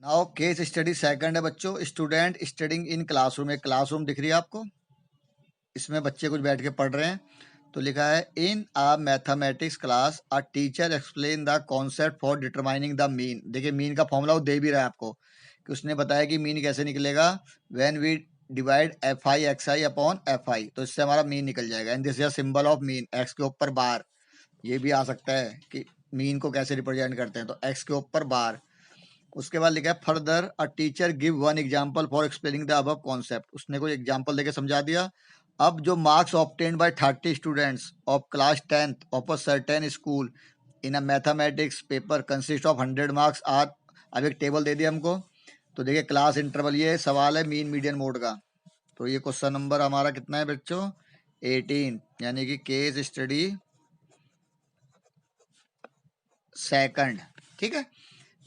Now case study second है बच्चों, student studying in classroom. एक क्लासरूम दिख रही है आपको, इसमें बच्चे कुछ बैठ के पढ़ रहे हैं। तो लिखा है in a mathematics class a teacher explain the concept for determining the mean. देखिए मीन का फॉर्मूला वो दे भी रहा है आपको कि उसने बताया कि मीन कैसे निकलेगा, when we divide f i x i upon f i, तो इससे हमारा मीन निकल जाएगा। And this is symbol of mean, x के ऊपर बार। ये भी आ सकता है कि मीन को कैसे रिप्रेजेंट करते हैं, तो एक्स के ऊपर बार। उसके बाद लिखा है further a teacher give one example for explaining the above concept. उसने कोई एग्जांपल देके समझा दिया। अब जो marks obtained by 30 students of class 10th of a certain school in a mathematics paper consist of 100 marks are. अब एक table दे दिया हमको। तो देखिए क्लास इंटरवल, ये सवाल है मीन मीडियन मोड का। तो ये क्वेश्चन नंबर हमारा कितना है बच्चों, 18, यानी कि केस स्टडी सेकंड। ठीक है,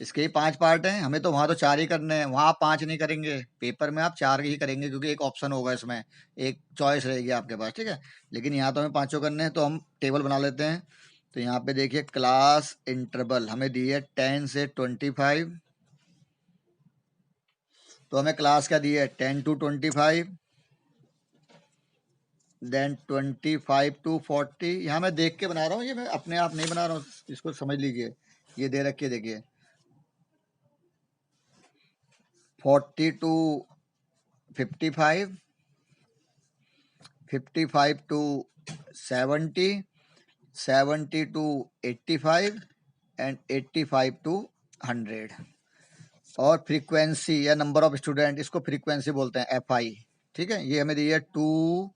इसके ही 5 पार्ट हैं। हमें तो वहाँ तो 4 ही करने हैं, वहाँ आप 5 नहीं करेंगे, पेपर में आप 4 ही करेंगे क्योंकि एक ऑप्शन होगा इसमें, एक चॉइस रहेगी आपके पास। ठीक है, लेकिन यहाँ तो हमें पाँचों करने हैं, तो हम टेबल बना लेते हैं। तो यहाँ पे देखिए क्लास इंटरवल हमें दी है 10 से 25। तो हमें क्लास क्या दी है, 10 to 25, देन 25 to 40। यहाँ मैं देख के बना रहा हूँ, ये मैं अपने आप नहीं बना रहा हूँ, इसको समझ लीजिए। ये दे रखिए देखिए, 40 to 55, 55 to 70, 70 to 85 and 85 to 100। और फ्रीक्वेंसी या नंबर ऑफ स्टूडेंट, इसको फ्रीक्वेंसी बोलते हैं, एफ आई। ठीक है, ये हमें दी है 2,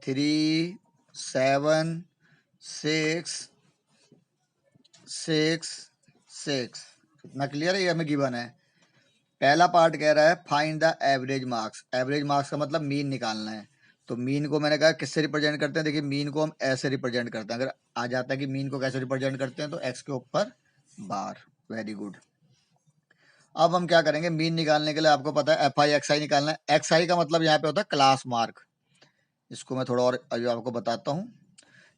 3, 7, 6, 6, 6। इतना क्लियर है, ये हमें गिवन है। पहला पार्ट कह रहा है find the average marks. Average marks का मतलब मीन निकालना है। तो मीन को मैंने कहा किससे रिप्रेजेंट करते हैं, देखिए मीन को हम ऐसे रिप्रेजेंट करते हैं। अगर आ जाता है कि मीन को कैसे रिप्रेजेंट करते हैं, तो एक्स के ऊपर बार। Very good. अब हम क्या करेंगे, मीन निकालने के लिए आपको पता है एफ आई एक्स आई निकालना है। एक्स आई का मतलब यहाँ पे होता है क्लास मार्क। इसको मैं थोड़ा और अभी आपको बताता हूँ।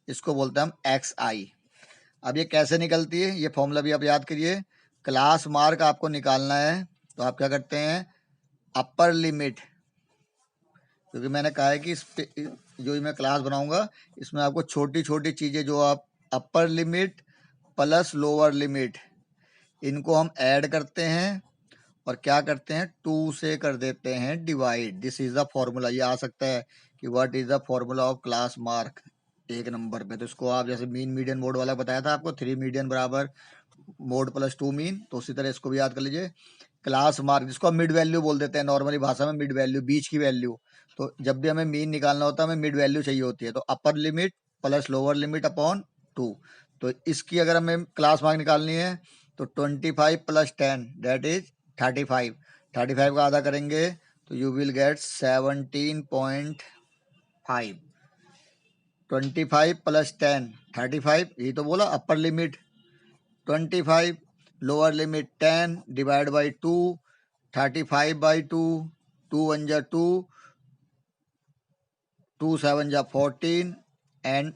इसको बोलते हैं हम एक्स आई। अब ये कैसे निकलती है, ये फॉर्मूला भी आप याद करिए। क्लास मार्क आपको निकालना है, तो आप क्या करते हैं, अपर लिमिट, क्योंकि मैंने कहा है कि इस पे जो मैं क्लास बनाऊंगा इसमें आपको छोटी छोटी चीज़ें, जो आप upper limit plus lower limit, इनको हम ऐड करते हैं और क्या करते हैं, 2 से कर देते हैं divide. This is the formula. ये आ सकता है कि what is the formula of class mark एक नंबर पे। तो इसको आप जैसे मीन मीडियन मोड वाला बताया था आपको, 3 मीडियन बराबर मोड प्लस 2 मीन, तो उसी तरह इसको भी याद कर लीजिए। क्लास मार्क, जिसको हम मिड वैल्यू बोल देते हैं नॉर्मली भाषा में, मिड वैल्यू, बीच की वैल्यू। तो जब भी हमें मीन निकालना होता है, हमें मिड वैल्यू चाहिए होती है। तो upper limit plus lower limit upon 2। तो इसकी अगर हमें क्लास मार्क निकालनी है, तो 25 प्लस 10 दैट इज 35। 35 का आधा करेंगे तो यू विल गेट 17.5। 25 प्लस 10 35, यही तो बोला upper limit 25, lower limit 10 divide by 2, 35 by 2, 2 1 जा 2, 2 7 जा 14 एंड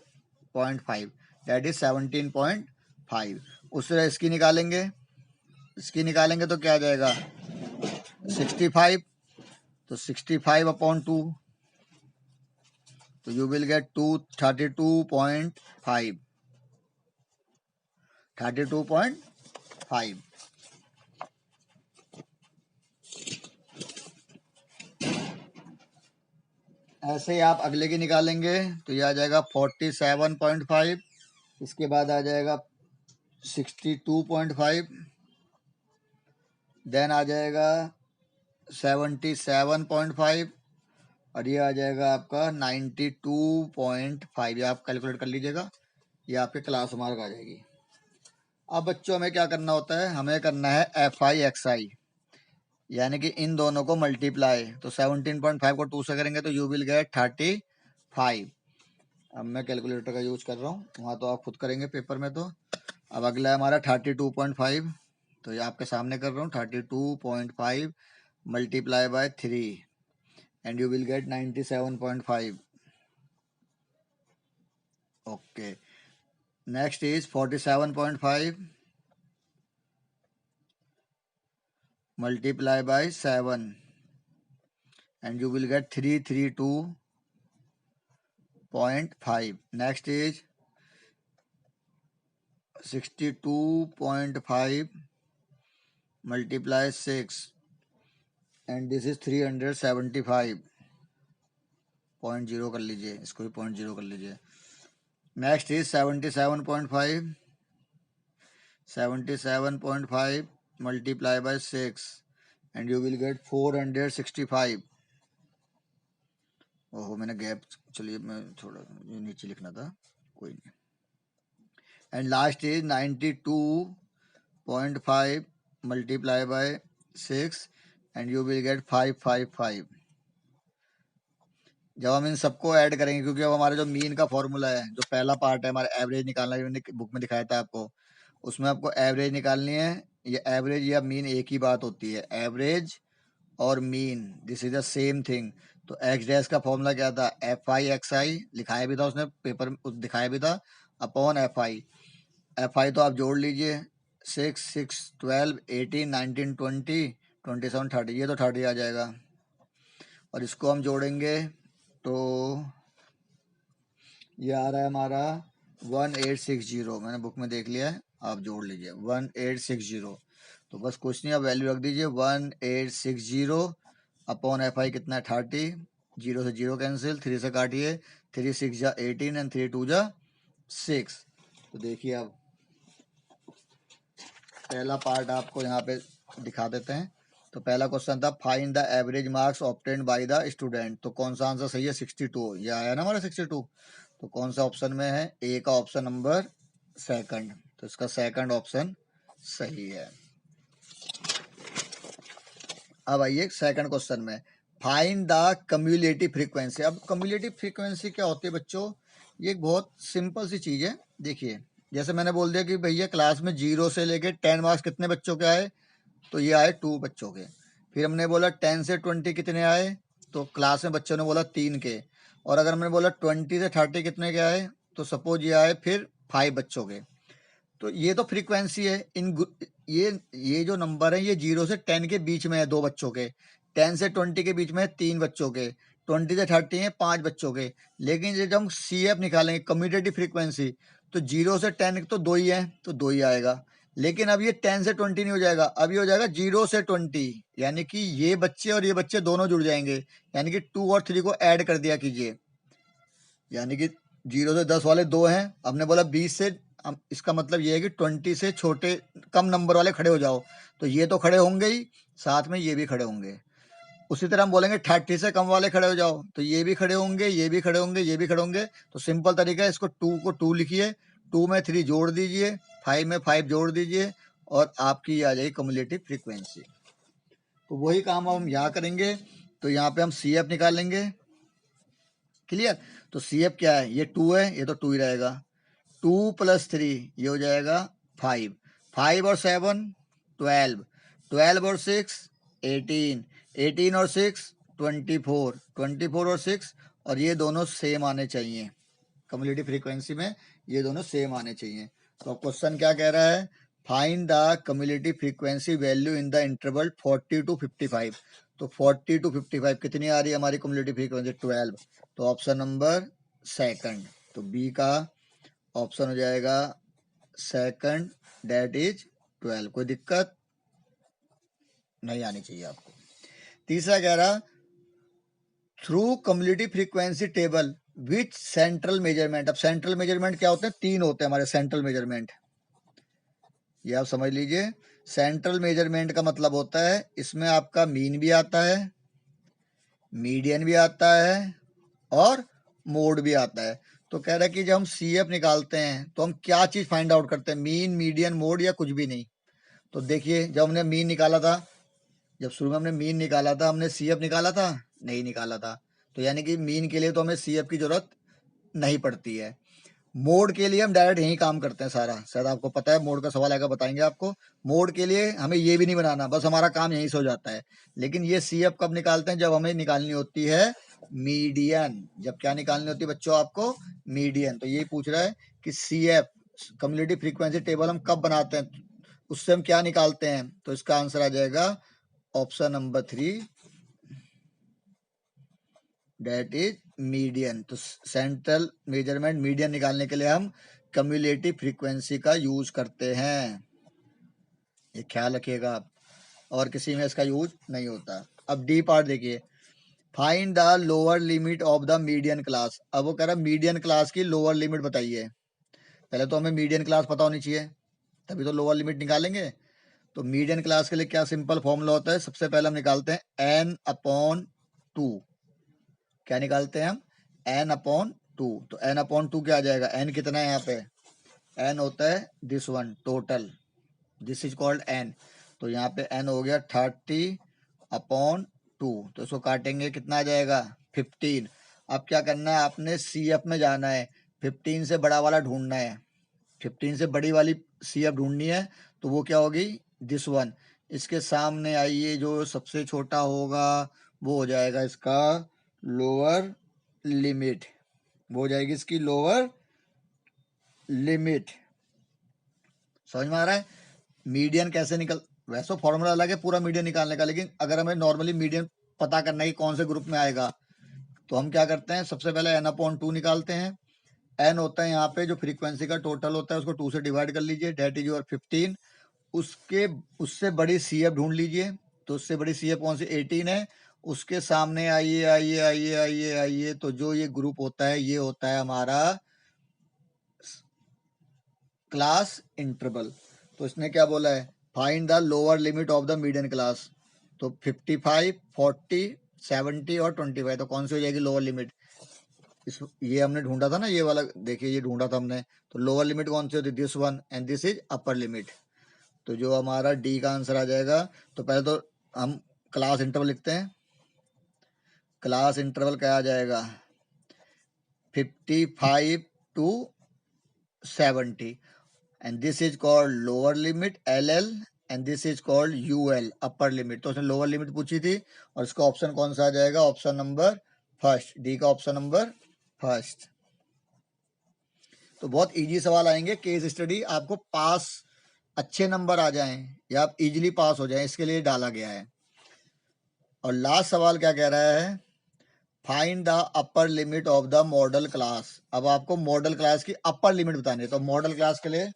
0.5, दैट इज 17.5। उससे इसकी निकालेंगे, इसकी निकालेंगे तो क्या आ जाएगा, 65। तो 65 अपॉन 2, तो यू विल गेट 32.5, 32.5। ऐसे ही आप अगले की निकालेंगे तो ये आ जाएगा 47.5। इसके बाद आ जाएगा 62.5, देन आ जाएगा 77.5, और ये आ जाएगा आपका 92.5। ये आप कैलकुलेट कर लीजिएगा, ये आपके क्लास मार्क आ जाएगी। अब बच्चों हमें क्या करना होता है, हमें करना है एफ आई एक्स आई, यानी कि इन दोनों को मल्टीप्लाई। तो 17.5 को 2 से करेंगे तो यू विल गेट 35। अब मैं कैलकुलेटर का यूज कर रहा हूँ, वहाँ तो आप खुद करेंगे पेपर में। तो अब अगला है हमारा 32.5। तो ये आपके सामने कर रहा हूँ, 32.5 multiply by 3 and you will get 97.5। Okay, next is 47.5 multiply by 7 and you will get 332.5. Next is 62.5 multiply 6 and this is 375.0 कर लीजिए, इसको भी 0.0 कर लीजिए. Next is 77.5 multiply by 6 and you will get 465. ओहो मैंने गैप, चलिए मैं थोड़ा ये नीचे लिखना था, कोई नहीं. And last is 92.5 multiply by 6 and you will get 555. जब हम इन सबको ऐड करेंगे, क्योंकि अब हमारा जो मीन का फॉर्मूला है, जो पहला पार्ट है हमारा एवरेज निकालना है, मैंने बुक में दिखाया था आपको, उसमें आपको एवरेज निकालनी है. ये एवरेज या मीन एक ही बात होती है, एवरेज और mean this is the same thing. तो एक्स डैश का फॉर्मूला क्या था, एफ आई एक्स आई, लिखाया भी था उसने पेपर में, दिखाया भी था, upon f I. F i तो आप जोड़ लीजिए, 6 6 12 18 19 20 27 30, ये तो 30 आ जाएगा. और इसको हम जोड़ेंगे तो ये आ रहा है हमारा 1860. मैंने बुक में देख लिया है, आप जोड़ लीजिए 1860. तो बस कुछ नहीं, आप वैल्यू रख दीजिए 1860 अपॉन एफ आई कितना है 30. 0 से 0 कैंसिल, 3 से काटिए, 3 6 जा 18 एंड 3 2 जा 6. तो देखिए अब पहला पार्ट आपको यहाँ पे दिखा देते हैं. तो पहला क्वेश्चन था find the average marks obtained by the student. तो कौन सा आंसर सही है, 62. ये आया ना हमारा 62. तो कौन सा ऑप्शन में है, ए का ऑप्शन नंबर सेकंड. तो इसका सेकंड ऑप्शन सही है. अब आइए सेकंड क्वेश्चन में, फाइंड द कम्युलेटिव फ्रीक्वेंसी. अब कम्युलेटिव फ्रीक्वेंसी क्या होती है बच्चों, ये एक बहुत सिंपल सी चीज है. देखिए जैसे मैंने बोल दिया कि भैया क्लास में 0 से लेके 10 मार्क्स कितने बच्चों के आए, तो ये आए 2 बच्चों के. फिर हमने बोला 10 से 20 कितने आए, तो क्लास में बच्चों ने बोला 3 के. और अगर हमने बोला 20 से 30 कितने के आए, तो सपोज ये आए फिर 5 बच्चों के. तो ये तो फ्रीक्वेंसी है. ये जो नंबर है ये 0 से 10 के बीच में है 2 बच्चों के, 10 से 20 के बीच में है 3 बच्चों के, 20 से 30 है 5 बच्चों के. लेकिन जब हम सी एफ निकालेंगे कम्यूटेटिव फ्रीक्वेंसी, तो 0 से 10 तो 2 ही है, तो 2 ही आएगा. लेकिन अब ये 10 से 20 नहीं हो जाएगा, अब ये हो जाएगा 0 से 20, यानी कि ये बच्चे और ये बच्चे दोनों जुड़ जाएंगे. यानी कि 2 और 3 को ऐड कर दिया कीजिए, यानी कि 0 से 10 वाले 2 हैं, हमने बोला 20 से, इसका मतलब ये है कि 20 से छोटे कम नंबर वाले खड़े हो जाओ. तो ये तो खड़े होंगे ही, साथ में ये भी खड़े होंगे. उसी तरह हम बोलेंगे 30 से कम वाले खड़े हो जाओ, तो ये भी खड़े होंगे, ये भी खड़े होंगे, ये भी खड़े होंगे. तो सिंपल तरीका है, इसको 2 को 2 लिखिए, 2 में 3 जोड़ दीजिए, 5 में 5 जोड़ दीजिए, और आपकी आ जाएगी कम्युलेटिव फ्रीक्वेंसी. तो वही काम हम यहाँ करेंगे. तो यहाँ पे हम सी एफ निकालेंगे. क्लियर. तो सी एफ क्या है, ये 2 है, ये तो 2 ही रहेगा. 2 + 3 ये हो जाएगा 5. 5 और 7 12. 12 और 6 18. 18 और 6 24. 24 और 6, और ये दोनों सेम आने चाहिए कम्युलेटिव फ्रीक्वेंसी में, ये दोनों सेम आने चाहिए. तो क्वेश्चन क्या कह रहा है, find the cumulative frequency value in the interval 40 to 55. तो 40 to 55 कितनी आ रही है हमारी कम्युलेटिव फ्रीक्वेंसी, 12. तो ऑप्शन नंबर सेकंड, तो बी का ऑप्शन हो जाएगा सेकंड, डेट इज 12. कोई दिक्कत नहीं आनी चाहिए आपको. तीसरा कह रहा, through cumulative frequency table which central measurement. अब सेंट्रल मेजरमेंट क्या होते हैं, 3 होते हैं हमारे सेंट्रल मेजरमेंट, ये आप समझ लीजिए. सेंट्रल मेजरमेंट का मतलब होता है इसमें आपका मीन भी आता है, मीडियन भी आता है, और मोड भी आता है. तो कह रहा है कि जब हम सी एफ निकालते हैं तो हम क्या चीज फाइंड आउट करते हैं, मीन, मीडियन, मोड, या कुछ भी नहीं. तो देखिए जब हमने मीन निकाला था, जब शुरू में हमने मीन निकाला था, हमने सी एफ निकाला था, नहीं निकाला था. तो यानी कि मीन के लिए तो हमें सी एफ की जरूरत नहीं पड़ती है. मोड के लिए हम डायरेक्ट यही काम करते हैं सारा, शायद आपको पता है, मोड का सवाल आएगा बताएंगे आपको. मोड के लिए हमें ये भी नहीं बनाना, बस हमारा काम यहीं से हो जाता है. लेकिन ये सी एफ कब निकालते हैं, जब हमें निकालनी होती है मीडियन. जब क्या निकालनी होती है बच्चों आपको, मीडियन. तो यही पूछ रहा है कि c f cumulative frequency table हम कब बनाते हैं, उससे हम क्या निकालते हैं. तो इसका आंसर आ जाएगा option number 3 that is median. तो सेंट्रल मेजरमेंट मीडियन निकालने के लिए हम कम्युलेटिव फ्रीक्वेंसी का यूज करते हैं, ये ख्याल रखिएगा आप, और किसी में इसका यूज नहीं होता। अब डी पार्ट देखिए, find the lower limit of the median class. अब वो कह रहा है मीडियन क्लास की लोअर लिमिट बताइए। पहले तो हमें मीडियन क्लास पता होनी चाहिए, तभी तो लोअर लिमिट निकालेंगे। तो मीडियन क्लास के लिए क्या सिंपल फॉर्मूला होता है, सबसे पहले हम निकालते हैं n/2। क्या निकालते हैं हम, n/2। तो n/2 क्या आ जाएगा, n कितना है यहाँ पे, n होता है this one total, this is called n। तो यहाँ पे n हो गया 30/2। तो इसको काटेंगे कितना आ जाएगा 15। अब क्या करना है, आपने CF में जाना है, 15 से बड़ा वाला ढूंढना है, 15 से बड़ी वाली CF ढूंढनी है। तो वो क्या होगी, दिस वन। इसके सामने आइए, जो सबसे छोटा होगा वो हो जाएगा इसका लोअर लिमिट, वो हो जाएगी इसकी लोअर लिमिट। समझ में आ रहा है। मीडियन कैसे निकल, वैसे फॉर्मूला अलग है पूरा मीडियन निकालने का, लेकिन अगर हमें नॉर्मली मीडियन पता करना है कि कौन से ग्रुप में आएगा, तो हम क्या करते हैं, सबसे पहले n/2 निकालते हैं। n होता है यहाँ पे जो फ्रीक्वेंसी का टोटल होता है, उसको 2 से डिवाइड कर लीजिए, डेट इज योर 15। उसके उससे बड़ी CF ढूंढ लीजिए। तो उससे बड़ी CF कौन सी, 18 है। उसके सामने आइए आइए आइए आइए आइए, तो जो ये ग्रुप होता है ये होता है हमारा क्लास इंटरवल। तो इसने क्या बोला है, find the lower limit of the median class. तो 55, 40, 70 और 25, तो कौन सी हो जाएगी लोअर लिमिट। इस ये हमने ढूंढा था ना, ये वाला देखिए, ये ढूंढा था हमने। तो लोअर लिमिट कौन सी होती है, this one, and this is upper limit. तो जो हमारा डी का आंसर आ जाएगा, तो पहले तो हम क्लास इंटरवल लिखते हैं। क्लास इंटरवल क्या आ जाएगा, 55 to 70, and this is called lower limit LL, and this is called UL upper limit। तो उसने लोअर लिमिट पूछी थी, और इसका ऑप्शन कौन सा आ जाएगा, ऑप्शन नंबर फर्स्ट, डी का ऑप्शन नंबर फर्स्ट। तो बहुत इजी सवाल आएंगे, केस स्टडी, आपको पास अच्छे नंबर आ जाएं या आप इजीली पास हो जाएं, इसके लिए डाला गया है। और लास्ट सवाल क्या कह रहा है, find the upper limit of the model class. अब आपको मॉडल क्लास की अपर लिमिट बतानी है। तो मॉडल क्लास के लिए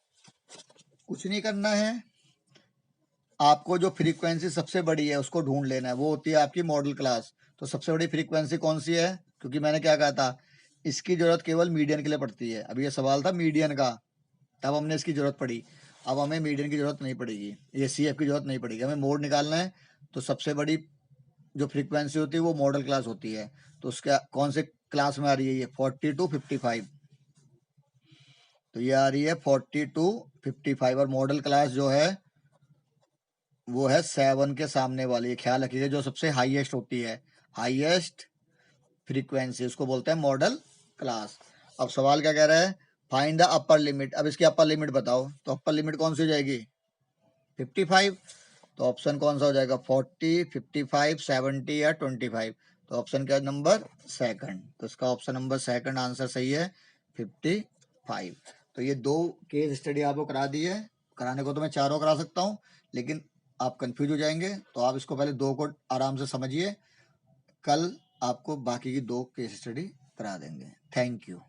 कुछ नहीं करना है, आपको जो फ्रीक्वेंसी सबसे बड़ी है उसको ढूंढ लेना है, वो होती है आपकी मॉडल क्लास। तो सबसे बड़ी फ्रीक्वेंसी कौन सी है, क्योंकि मैंने क्या कहा था, इसकी जरूरत केवल मीडियन के लिए पड़ती है। अभी ये सवाल था मीडियन का, तब हमने इसकी जरूरत पड़ी। अब हमें मीडियन की जरूरत नहीं पड़ेगी, ये CF की जरूरत नहीं पड़ेगी, हमें मोड निकालना है। तो सबसे बड़ी जो फ्रीक्वेंसी होती है वो मॉडल क्लास होती है। तो उसका कौन से क्लास में आ रही है, ये 40 to 55। तो ये आ रही है 40 to 55, और मॉडल क्लास जो है वो है 7 के सामने वाली, ख्याल रखिएगा, जो सबसे हाईएस्ट होती है, हाईएस्ट फ्रीक्वेंसी, उसको बोलते हैं मॉडल क्लास। अब सवाल क्या कह रहा है, फाइंड द अपर लिमिट। अब इसकी अपर लिमिट बताओ। तो अपर लिमिट कौन सी हो जाएगी, 55। तो ऑप्शन कौन सा हो जाएगा, 40, 55, 70 या 25। तो ऑप्शन क्या, नंबर सेकंड। तो इसका ऑप्शन नंबर सेकंड आंसर सही है, 55। तो ये 2 केस स्टडी आपको करा दी है, कराने को तो मैं 4 करा सकता हूँ, लेकिन आप कंफ्यूज हो जाएंगे। तो आप इसको पहले 2 को आराम से समझिए, कल आपको बाकी की 2 केस स्टडी करा देंगे। Thank you.